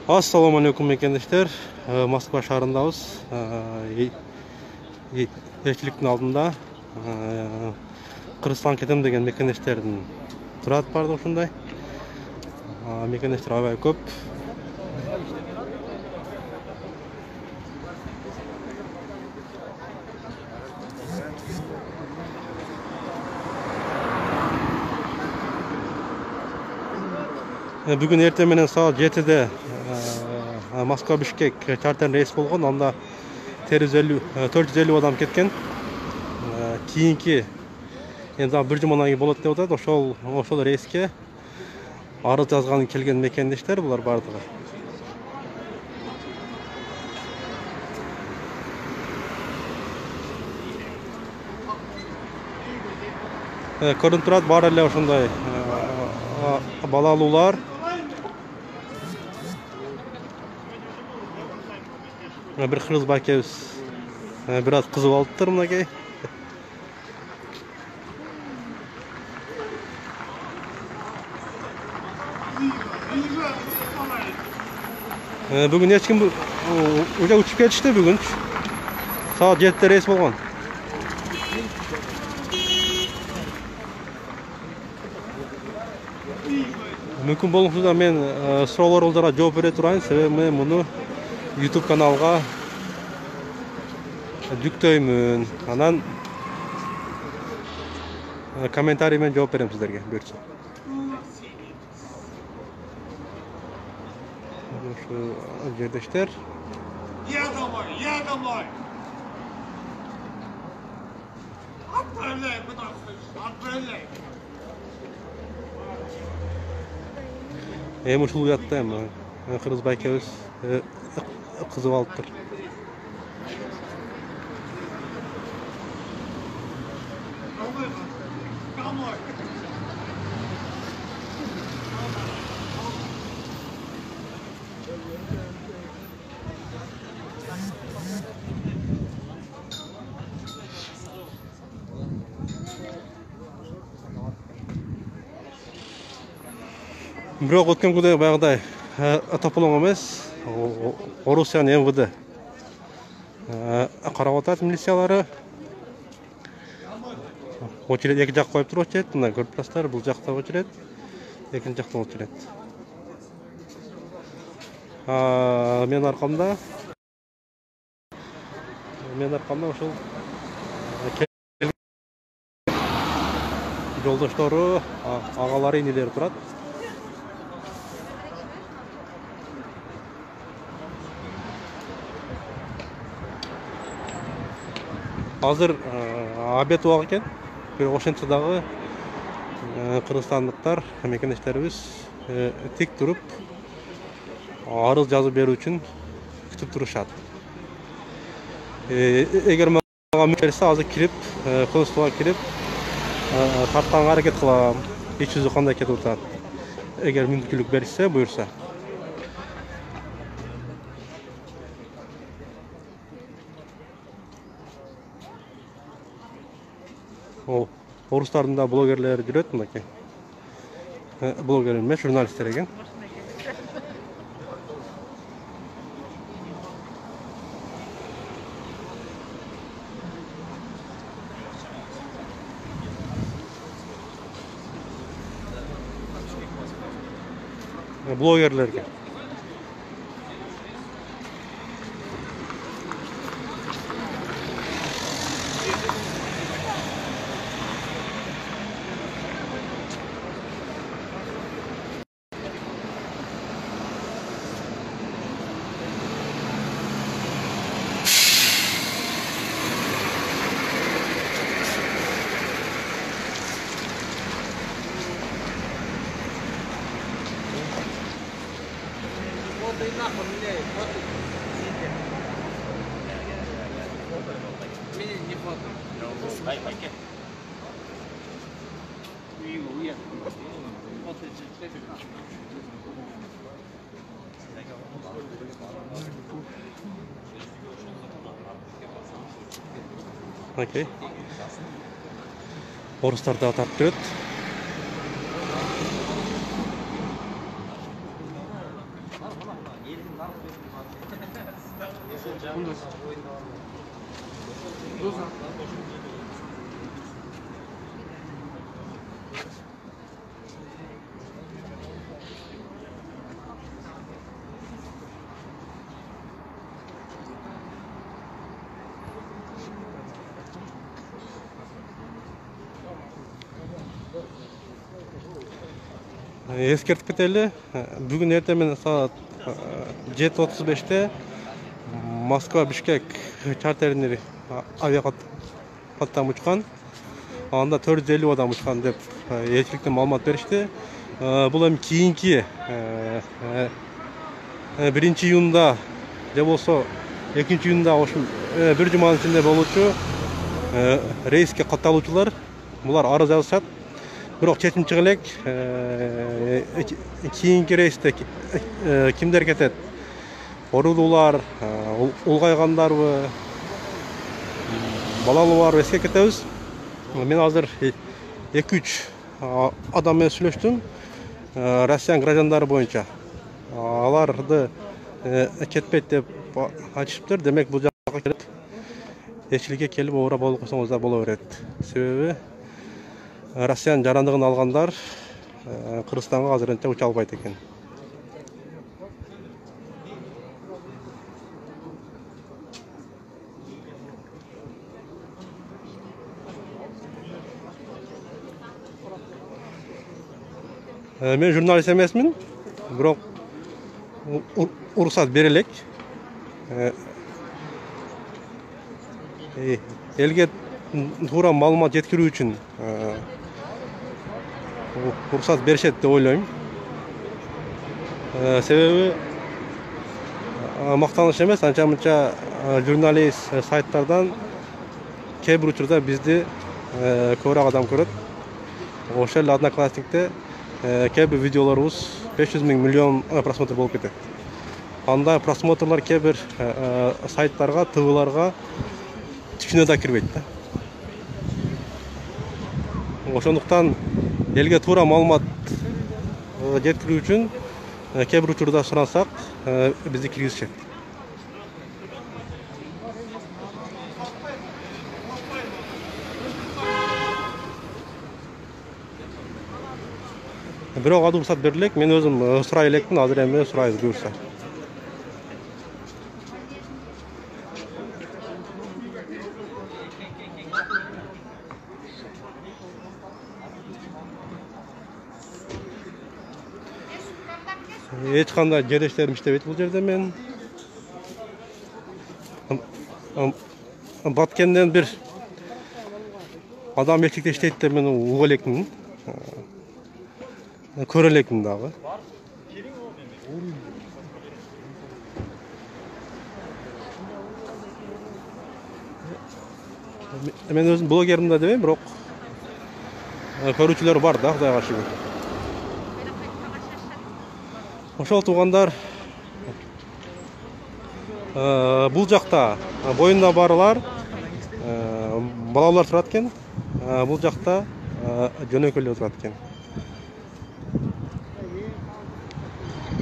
Assalamu alaikum mekendештер. Москва шаарындабыз. Элчиликтин алдында Кыргызстан кетем деген мекендештердин турат барды ушундай. Мекендештер аябай көп. Бүгүн эртең менен саат 7-де Москва Бишкек чартер рейс болгон. Анда 450 адам кеткен. Кийинки енді бір жұманан кейін болот деп атат. Ошол рейске арыз жазган келген мекендештер булар бардыгы. Көрүнүп турат, бар эле ошондой балалуулар. Bir kırız bakıyoruz. Biraz kızıp aldılar mınakey. Bugün hiç kim uca uçup geçti bugün. Saat 7'de reis bolğon. Мүмкін болғанда мен сұрауларыңызға жооп бере турайын, себеби мен муну YouTube каналга жүктөймүн. Анан комментарий менен жооп берем сиздерге буюрса. Ушу жердештер. Я домой. Отправляй, отправляй. Ушул уятта эми Кыргызбай экебиз кызып алыптыр. Бирок өткөн күндө баягыдай тополоң эмес, Орусиянын МВД карап атат милициялары. Очеред эки жак коюп туруп очерет, мына көрүп турасыздар, бул жакта очерет, экинчи жакта очерет. Менин аркамда ошол жолдоштору, агалары, инелери турат. Азыр обед убагы экен. Ошентсе дагы кыргызстандыктар, мекендештерибиз тик туруп арыз жазып берүү үчүн күтүп турушат. Эгер мага берсе, азыр кирип, консулга кирип, тартканга аракет кылам. Ич жүзү кандай кетип атат. Эгер мүмкүнчүлүк берилсе, буюрса. Орустардын да блогерлери жүрөт мынакей. Блогер эмес, журналисттер экен. Блогерлерге. Окей. Орыстар да тартып берет. Ескертіп кетелі, бүгін ертемен саат 7:35-те Москва-Бишкек чартерный авиақаттам ұшқан. Анда 450 адам ұшқан деп елшіліктен маалымат берішті. Бұл эми кийинки 1-июнда же болсо 2-июнда ошол бир жуманын ичинде болуучу рейске катталуучулар булар арыз жазышат. Бирок чечим чыга элек, кийинки рейсте кимдер кетет? Орулуулар, улгайгандарбы, балалуулар эске кетебиз. Мен азыр 2-3 адам менен сүйлөштүм. Россиян граждандары боюнча. Аларды кетпейт деп айтышыптыр. Демек бул жакка келип, элчиликке келип оора болуп койсоңуздар боло берет. Себеби Россиян жарандыгын алгандар Кыргызстанга азырынча уча албайт экен. Мен журналист эмесмин, бирок уруксат бере элек. Элге туура маалымат жеткирүү үчүн уруксат беришет деп ойлойм. Себеби мактаныш эмес, анча-мынча журналист сайттардан кээ бир учурда бизди көбүрөөк адам көрөт. Ошол эле Одноклассникте кээ бир видеолорубуз 500 миллион просмотр болуп кетет. Анда просмотрлар кээ бир сайттарга, ТВларга түшүнө да кирбейт да. Ошондуктан элге туура маалымат жеткирүү үчүн кээ бир учурда сурансак, бизди киргизишет. Бирок ады уруксат берилек, мен өзүм сурай элекмин, азыр эми сурайбыз буюрса. Эч кандай жерештерим иштебейт бул жерде мен. Баткенден бир адам элчикте иштейт деп мен уга элекмин. Көрө элекмин дагы. Мен өзүм блогермин да дебейм, бирок көрүүчүлөр бар да, Кудайга шүгүр. Ошол туугандар бул жакта боюнда барылар балалар турат экен, бул жакта жөнөкөйлөр турат экен.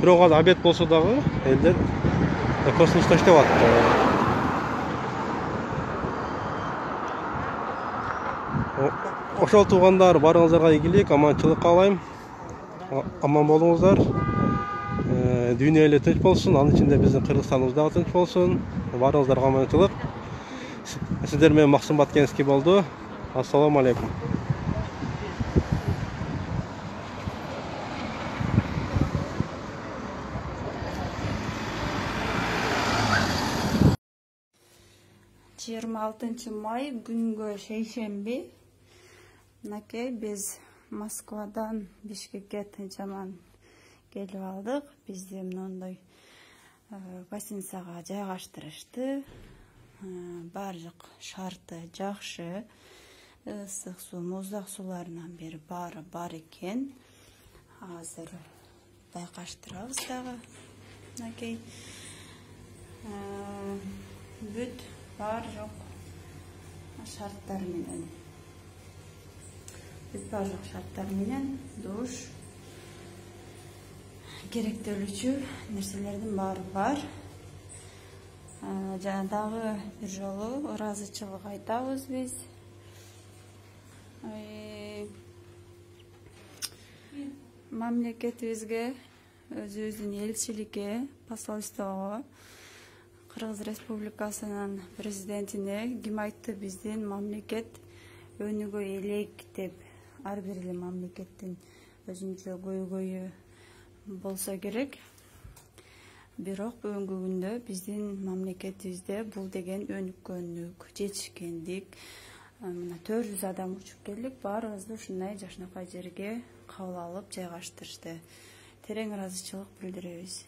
Бирок азыр обед болсо дагы элдер космоста иштеп атты. Ошол туугандар барыңыздарга ийгилик, аманчылык каалайм. Аман болуңуздар. Дүйнө эле тынч болсун, анын ичинде биздин Кыргызстаныбыз дагы тынч болсун. Барыңыздарга аманчылык. Сиздер менен Максым Баткенский болду. Ассаламу алейкум. Май күнгө шейшемби. Мынакей биз Москвадан Бишкекке тынчаман келип алдык. Бизди мындай гостиницага жайгаштырышты. Бардык шарты жакшы. Ысык суу, муздак сууларынан бери баары бар экен. Азыр байкаштырабыз дагы. Мынакей бүт бар жок шарттар менен. Бүт бар жок шарттар менен душ, керектелүүчү нерселердин баары бар. Жана дагы бир жолу ыраазычылык айтабыз биз. Мамлекетибизге, өзүбүздүн элчиликке, посольствого, Кыргыз Республикасынын президентине ким айтты биздин мамлекет өнүгө элек деп. Ар бир эле мамлекеттин өзүнчө көйгөйү болсо керек. Бирок бүгүнкү күндө биздин мамлекетибизде бул деген өнүккөнлүк, жетишкендик. Мына 400 адам учуп келдик, баарыбызды ушундай жакшынакай жерге кабыл алып жайгаштырышты. Терең ыраазычылык билдиребиз.